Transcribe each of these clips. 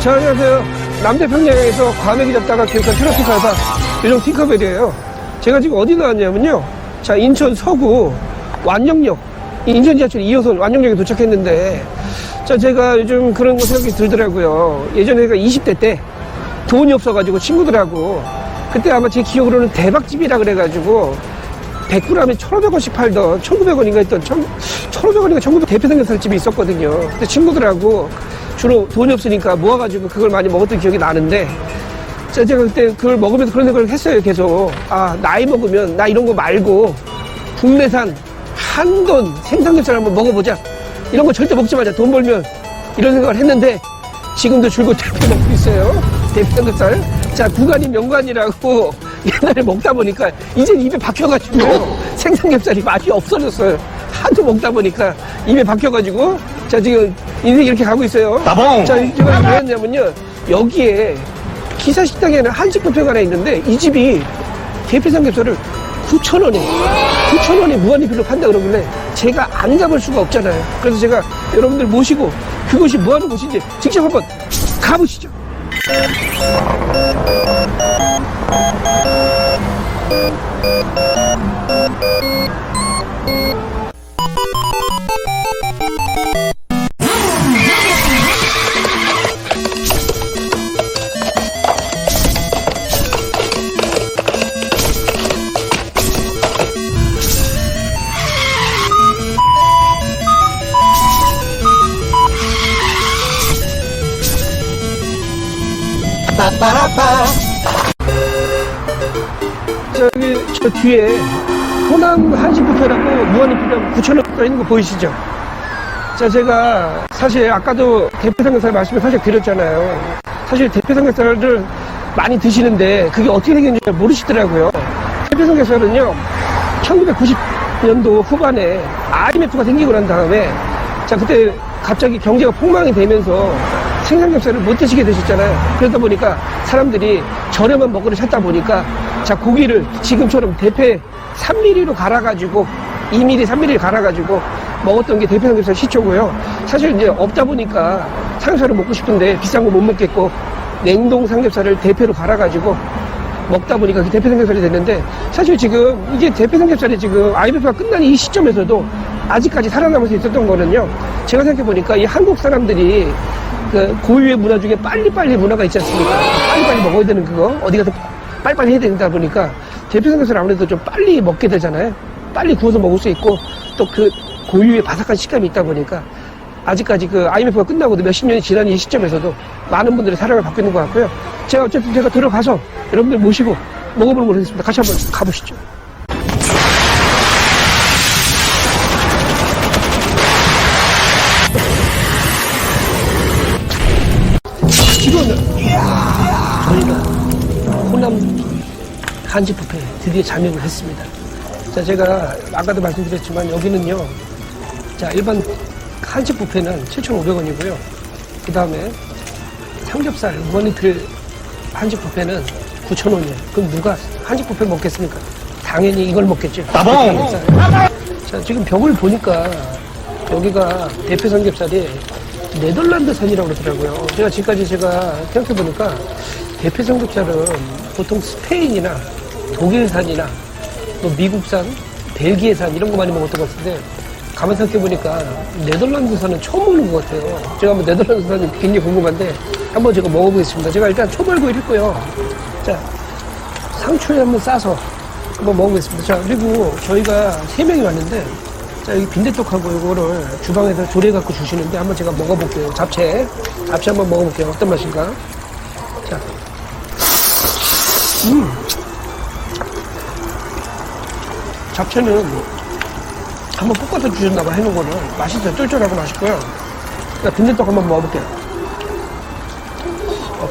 자, 안녕하세요. 남태평양에서 과메기 잡다가 기획한 트로피 살다 요즘 팅커벨이에요. 제가 지금 어디 나왔냐면요. 자, 인천 서구 완영역, 인천 지하철 2호선 완영역에 도착했는데, 자, 제가 요즘 그런 거 생각이 들더라고요. 예전에 제가 20대 때 돈이 없어가지고 친구들하고, 그때 아마 제 기억으로는 대박집이라 그래가지고 100g에 1,500원씩 팔던, 1,900원인가 했던, 1,500원인가 1,900원 대표 삼겹살집이 있었거든요. 그때 친구들하고 주로 돈이 없으니까 모아가지고 그걸 많이 먹었던 기억이 나는데, 자, 제가 그때 그걸 먹으면서 그런 생각을 했어요, 계속. 아, 나이 먹으면 나 이런 거 말고 국내산 한돈 생삼겹살 한번 먹어보자. 이런 거 절대 먹지 말자. 돈 벌면. 이런 생각을 했는데, 지금도 줄곧 대표 먹고 있어요. 대표 삼겹살. 자, 구간이 명관이라고 옛날에 먹다 보니까 이제 입에 박혀가지고 생삼겹살이 맛이 없어졌어요. 하도 먹다 보니까 입에 박혀가지고, 자, 지금 인생이 이렇게 가고 있어요. 따봉! 자, 제가 왜 했냐면요. 여기에 기사식당에는 한식 뷔페가 하나 있는데, 이 집이 대패 삼겹살을 9,000원에 무한리필로 판다 그러길래 제가 안 가볼 수가 없잖아요. 그래서 제가 여러분들 모시고 그것이 뭐 하는 곳인지 직접 한번 가보시죠. 저기 저 뒤에 호남 한식 뷔페라고 무한리필이라고 9,000원 써 있는 거 보이시죠? 자, 제가 사실 아까도 대패 삼겹살 말씀을 살짝 드렸잖아요. 사실 대패 삼겹살을 많이 드시는데 그게 어떻게 생겼는지 잘 모르시더라고요. 대패 삼겹살은요, 1990년도 후반에 IMF가 생기고 난 다음에, 자, 그때 갑자기 경제가 폭망이 되면서 생삼겹살을 못 드시게 되셨잖아요. 그러다 보니까 사람들이 저렴한 먹거리를 찾다 보니까, 자, 고기를 지금처럼 대패 3mm로 갈아가지고 2mm, 3mm 갈아가지고 먹었던 게 대패 삼겹살 시초고요. 사실 이제 없다 보니까 삼겹살을 먹고 싶은데 비싼 거 못 먹겠고 냉동 삼겹살을 대패로 갈아가지고 먹다 보니까 그 대패 삼겹살이 됐는데, 사실 지금 이게 대패 삼겹살이 지금 IMF가 끝난 이 시점에서도 아직까지 살아남을 수 있었던 거는요, 제가 생각해보니까 이 한국 사람들이 그 고유의 문화 중에 빨리빨리 문화가 있지 않습니까? 빨리빨리 먹어야 되는 그거, 어디 가서 빨리빨리 해야 된다 보니까 대패 삼겹살 아무래도 좀 빨리 먹게 되잖아요. 빨리 구워서 먹을 수 있고 또 그 고유의 바삭한 식감이 있다 보니까 아직까지 그 IMF가 끝나고도 몇십 년이 지난 이 시점에서도 많은 분들의 사랑을 받고 있는 것 같고요. 제가 어쨌든 제가 들어가서 여러분들 모시고 먹어보는 걸 하겠습니다. 같이 한번 가보시죠. 지금 저희가 호남 한식 뷔페 드디어 잠입을 했습니다. 자, 제가 아까도 말씀드렸지만 여기는요, 자, 일반 한식 뷔페는 7,500원이고요. 그 다음에 삼겹살 무한리필 한식 뷔페는 9,000원이에요. 그럼 누가 한식 뷔페 먹겠습니까? 당연히 이걸 먹겠죠. 따봉! 자, 지금 벽을 보니까 여기가 대패 삼겹살이 네덜란드산이라고 그러더라고요. 제가 지금까지 생각해보니까 대패 삼겹살은 보통 스페인이나 독일산이나 또 미국산, 벨기에산 이런 거 많이 먹었던 것 같은데, 가만 생각해보니까 네덜란드산은 처음 먹는 것 같아요. 제가 한번 네덜란드산이 굉장히 궁금한데 한번 제가 먹어보겠습니다. 제가 일단 초벌구이를 했고요. 자, 상추에 한번 싸서 한번 먹어보겠습니다. 자, 그리고 저희가 3명이 왔는데, 자, 여기 빈대떡하고 이거를 주방에서 조리해갖고 주시는데 한번 제가 먹어볼게요. 잡채 한번 먹어볼게요. 어떤 맛인가? 자, 잡채는 한번 볶아서 주셨나봐, 해놓은 거는. 맛있어요. 쫄쫄하고 맛있고요. 자, 빈대떡 한번 먹어볼게요.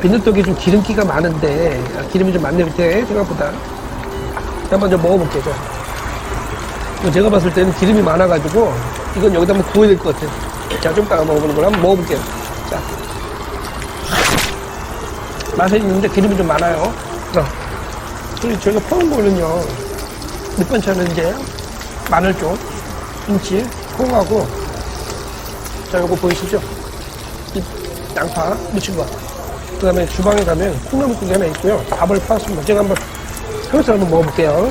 빈대떡이 좀 기름기가 많은데, 기름이 좀 많네, 밑에, 생각보다. 한번 좀 먹어볼게요. 자, 제가 봤을 때는 기름이 많아가지고, 이건 여기다 한번 구워야 될 것 같아요. 자, 좀 이따가 먹어보는 걸 한번 먹어볼게요. 자, 맛은 있는데 기름이 좀 많아요. 자, 그리고 저희가 퍼온 거는요, 밑반찬은 이제 마늘 쪽, 김치, 콩하고, 자, 요거 보이시죠? 양파 무친 거. 그 다음에 주방에 가면 콩나물국이 하나 있고요. 밥을 팔았습니다. 제가 한번 삼겹살 한번 먹어볼게요.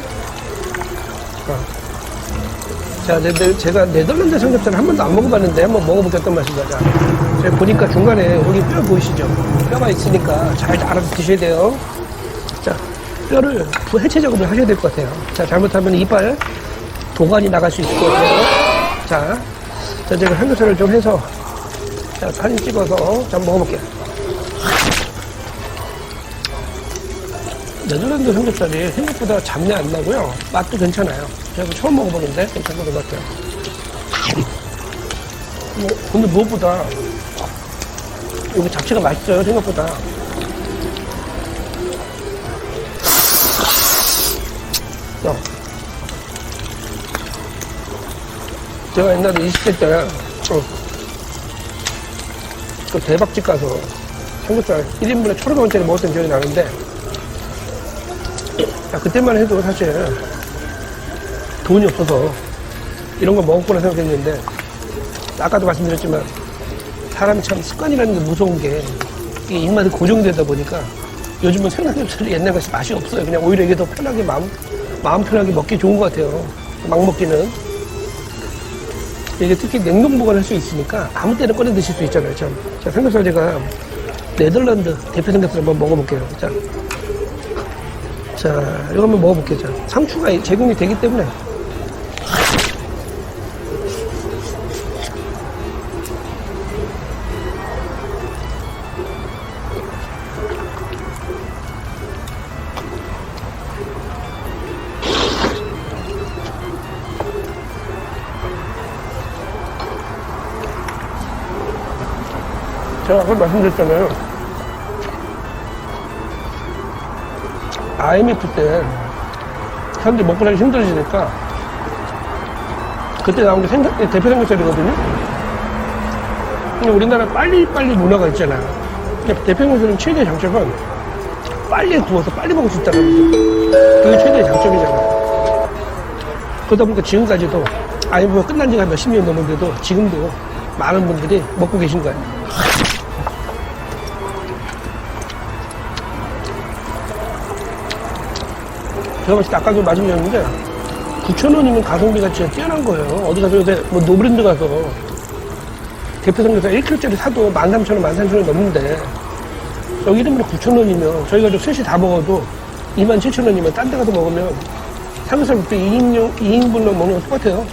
자, 제가 네덜란드 삼겹살을 한 번도 안 먹어봤는데 한번 먹어볼게 어떤 맛인가. 자, 제가 보니까 중간에 여기 뼈 보이시죠? 뼈가 있으니까 잘 알아서 드셔야 돼요. 자, 뼈를 해체 작업을 하셔야 될 것 같아요. 자, 잘못하면 이빨 도관이 나갈 수 있을 것 같아요. 자, 제가 삼겹살을 좀 해서 자, 사진 찍어서 자, 먹어볼게요. 네덜란드 삼겹살이 생각보다 잡내 안 나고요. 맛도 괜찮아요. 제가 처음 먹어보는데 괜찮은 것 같아요. 근데 무엇보다 여기 잡채가 맛있어요. 생각보다. 제가 옛날에 20대 때 그 대박집 가서 삼겹살 1인분에 1,500원짜리 먹었던 기억이 나는데 그때만 해도 사실 돈이 없어서 이런 거 먹었구나 생각했는데 아까도 말씀드렸지만 사람이 참 습관이라는 게 무서운 게 이게 입맛이 고정되다 보니까 요즘은 생삼겹살이 옛날 같이 맛이 없어요. 그냥 오히려 이게 더 편하게 마음 편하게 먹기 좋은 것 같아요. 막 먹기는. 이게 특히 냉동 보관할 수 있으니까 아무 때나 꺼내 드실 수 있잖아요. 참. 자, 삼겹살 제가 네덜란드 대표 삼겹살 한번 먹어볼게요. 자, 이거 한번 먹어볼게요. 자, 상추가 제공이 되기 때문에. 제가 아까 말씀드렸잖아요. IMF 때 사람들이 먹고 살기 힘들어지니까 그때 나온 게 대표 삼겹살이거든요. 근데 우리나라 빨리빨리 문화가 있잖아요. 대표 삼겹살은 최대의 장점은 빨리 구워서 빨리 먹을 수 있다는 거죠. 그게 최대의 장점이잖아요. 그러다 보니까 지금까지도 IMF가 끝난 지가 몇십 년 넘었는데도 지금도 많은 분들이 먹고 계신 거예요. 제가 봤을 때 아까도 말씀드렸는데 9,000원이면 가성비가 진짜 뛰어난 거예요. 어디 가서 요새 뭐 노브랜드 가서 대표 삼겹살 1kg짜리 사도 13,000원, 13,000원 넘는데 여기 이름으로 9,000원이면 저희가 좀 셋이 다 먹어도 27,000원이면 딴 데 가서 먹으면 삼겹살 뷔페 2인분로 먹는 거 똑같아요.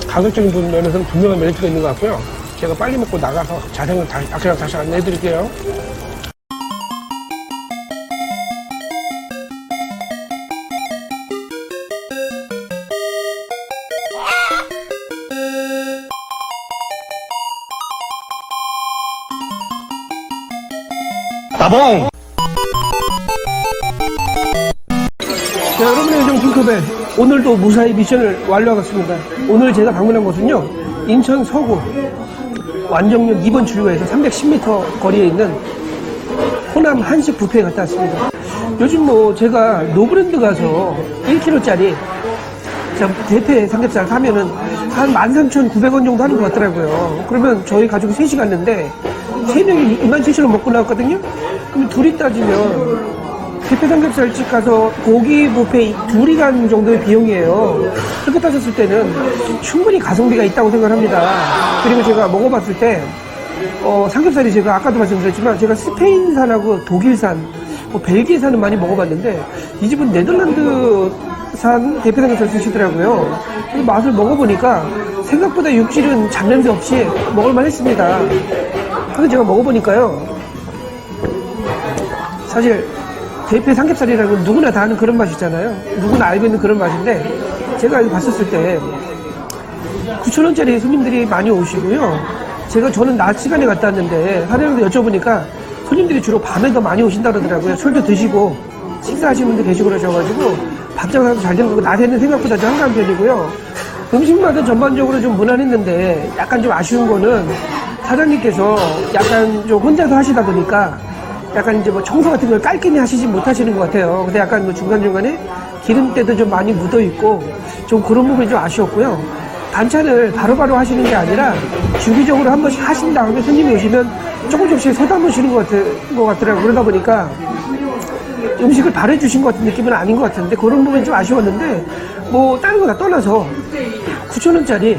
가격적인 면에서는 분명한 메리트가 있는 것 같고요. 제가 빨리 먹고 나가서 자세한 다시 안내해 드릴게요. 따봉! 자, 여러분의 요정 핑크벨 오늘도 무사히 미션을 완료하겠습니다. 오늘 제가 방문한 곳은요, 인천 서구 완정역 2번 출구에서 310m 거리에 있는 호남 한식 뷔페에 갔다 왔습니다. 요즘 뭐 제가 노브랜드 가서 1kg짜리 대패 삼겹살 사면은 한 13,900원 정도 하는 것 같더라고요. 그러면 저희 가족이 셋이 갔는데 3명이 27,000원 먹고 나왔거든요. 그럼 둘이 따지면 대패 삼겹살집 가서 고기 뷔페 둘이 간 정도의 비용이에요. 그렇게 따졌을 때는 충분히 가성비가 있다고 생각합니다. 그리고 제가 먹어봤을 때 삼겹살이 제가 아까도 말씀드렸지만 제가 스페인산하고 독일산, 벨기에산은 많이 먹어봤는데 이 집은 네덜란드산 대패 삼겹살 쓰시더라고요. 맛을 먹어보니까 생각보다 육질은 잡냄새 없이 먹을만 했습니다. 근데 제가 먹어보니까요, 사실 대패 삼겹살이라는 건 누구나 다 아는 그런 맛이잖아요. 누구나 알고 있는 그런 맛인데 제가 봤었을 때 9,000원짜리 손님들이 많이 오시고요. 저는 낮 시간에 갔다 왔는데 사장님도 여쭤보니까 손님들이 주로 밤에 더 많이 오신다 그러더라고요. 술도 드시고 식사하시는 분들 계시고 그러셔가지고 밥 장사도 잘 되는 거고 낮에는 생각보다 좀 한가한 편이고요. 음식 맛은 전반적으로 좀 무난했는데 약간 좀 아쉬운 거는 사장님께서 약간 좀 혼자서 하시다 보니까 약간 이제 뭐 청소 같은 걸 깔끔히 하시지 못하시는 것 같아요. 근데 약간 뭐 중간중간에 기름때도 좀 많이 묻어 있고 좀 그런 부분이 좀 아쉬웠고요. 반찬을 바로바로 하시는 게 아니라 주기적으로 한 번씩 하신 다음에 손님이 오시면 조금씩 쏟아부으시는 것 같더라고요. 그러다 보니까 음식을 바래주신 것 같은 느낌은 아닌 것 같은데 그런 부분이 좀 아쉬웠는데 뭐 다른 거 다 떠나서 9,000원짜리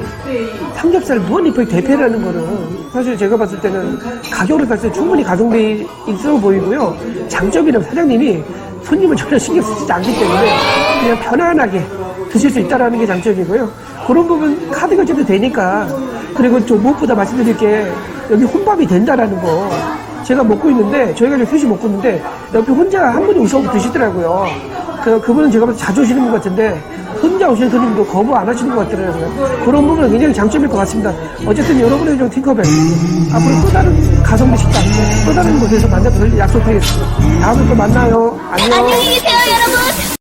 삼겹살 무한리필 대패라는 거는 사실 제가 봤을 때는 가격으로 봤을 때 충분히 가성비 있어 보이고요. 장점이라면 사장님이 손님을 전혀 신경 쓰지 않기 때문에 그냥 편안하게 드실 수 있다는 게 장점이고요. 그런 부분 카드 결제도 되니까 그리고 좀 무엇보다 말씀드릴 게 여기 혼밥이 된다라는 거 제가 먹고 있는데 저희가 지금 셋이 먹고 있는데 옆에 혼자 한 분이 오셔서 드시더라고요. 그분은 제가 봐서 자주 오시는 것 같은데 혼자 오시는 손님도 거부 안 하시는 것 같더라고요. 그런 부분은 굉장히 장점일 것 같습니다. 어쨌든 여러분의 좀 팅커벨 앞으로 또 다른 가성비 식당 또 다른 곳에서 만나서 약속드리겠습니다. 다음에 또 만나요. 안녕. 안녕히 계세요.